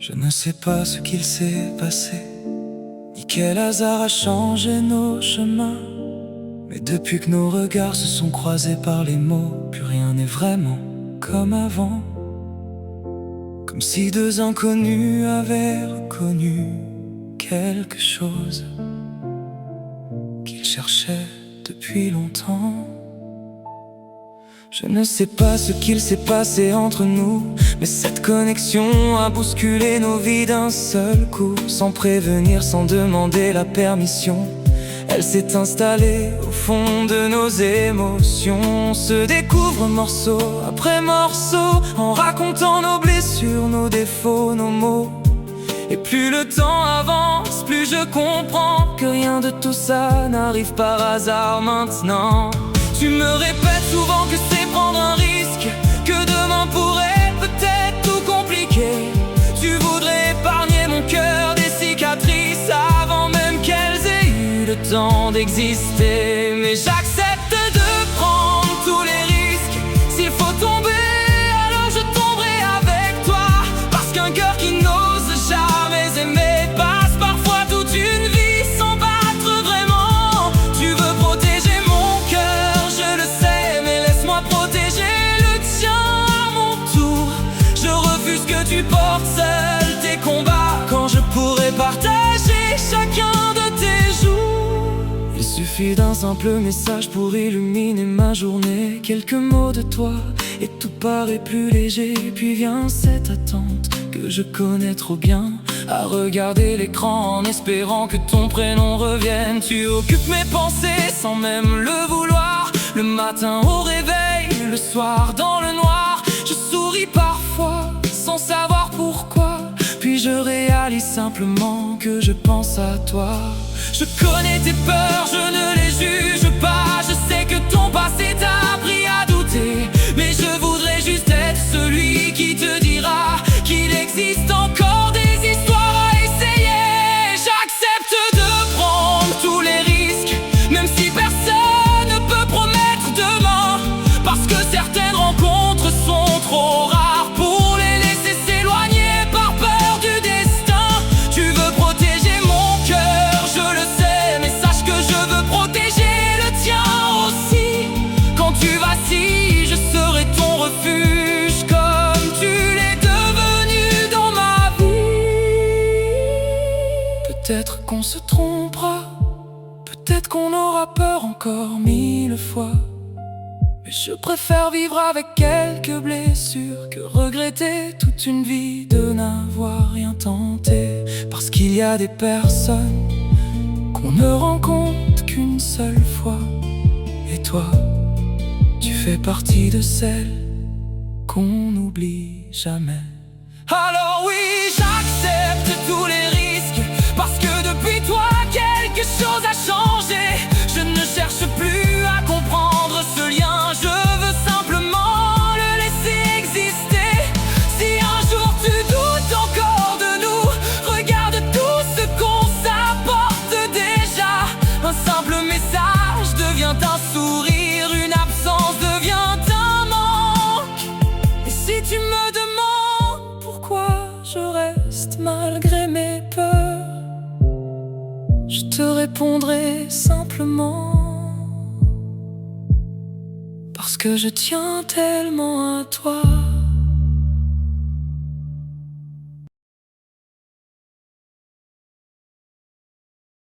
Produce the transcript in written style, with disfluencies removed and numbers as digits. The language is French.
Je ne sais pas ce qu'il s'est passé, ni quel hasard a changé nos chemins. Mais depuis que nos regards se sont croisés par les mots, plus rien n'est vraiment comme avant. Comme si deux inconnus avaient reconnu quelque chose qu'ils cherchaient depuis longtemps. Je ne sais pas ce qu'il s'est passé entre nous, mais cette connexion a bousculé nos vies d'un seul coup. Sans prévenir, sans demander la permission, elle s'est installée au fond de nos émotions. On se découvre morceau après morceau, en racontant nos blessures, nos défauts, nos mots. Et plus le temps avance, plus je comprends que rien de tout ça n'arrive par hasard maintenant. Tu me répètes souvent que c'est prendre un risque, que demain pourrait peut-être tout compliquer. Tu voudrais épargner mon cœur des cicatrices avant même qu'elles aient eu le temps d'exister. Mais j'accepte de prendre tous les risques. S'il faut tomber, alors je tomberai avec toi. Parce qu'un cœur qui n'ose jamais aimer passe parfois toute une vie sans battre vraiment. Tu veux protéger mon cœur, je le sais, mais laisse-moi protéger le tien à mon tour. Je refuse que tu portes seul tes combats quand je pourrais partager chacun de tes jours. Il suffit d'un simple message pour illuminer ma journée. Quelques mots de toi et tout paraît plus léger. Puis vient cette attente que je connais trop bien, à regarder l'écran en espérant que ton prénom revienne. Tu occupes mes pensées sans même le vouloir. Le matin au réveil, le soir dans le noir. Je souris parfois sans savoir pourquoi, puis je réalise simplement que je pense à toi. Je connais tes peurs, je ne les juge pas. Je sais que ton passé t'a appris à douter, mais je voudrais juste être celui qui te dira qu'il existe encore des histoires à essayer. J'accepte de prendre tous les risques, même si personne ne peut promettre demain. Parce que certaines rencontres sont trop rares pour les laisser s'éloigner par peur du destin. Tu veux protéger mon cœur, je le sais, mais sache que je veux protéger le tien aussi. Quand tu vacilles, je serai ton refuge, comme tu l'es devenu dans ma vie. Peut-être qu'on se trompera, peut-être qu'on aura peur encore 1000 fois, mais je préfère vivre avec quelques blessures que regretter toute une vie de n'avoir rien tenté. Parce qu'il y a des personnes qu'on ne rencontre qu'une seule fois, et toi, tu fais partie de celles qu'on n'oublie jamais. Alors oui, j'accepte tous les risques, parce que depuis toi, quelque chose a changé. Je ne cherche plus à comprendre ce lien, je veux simplement le laisser exister. Si un jour tu doutes encore de nous, regarde tout ce qu'on s'apporte déjà. Un simple message devient un sourire, une absence devient un manque. Et si tu me demandes pourquoi je reste malgré mes peurs, je te répondrai simplement parce que je tiens tellement à toi.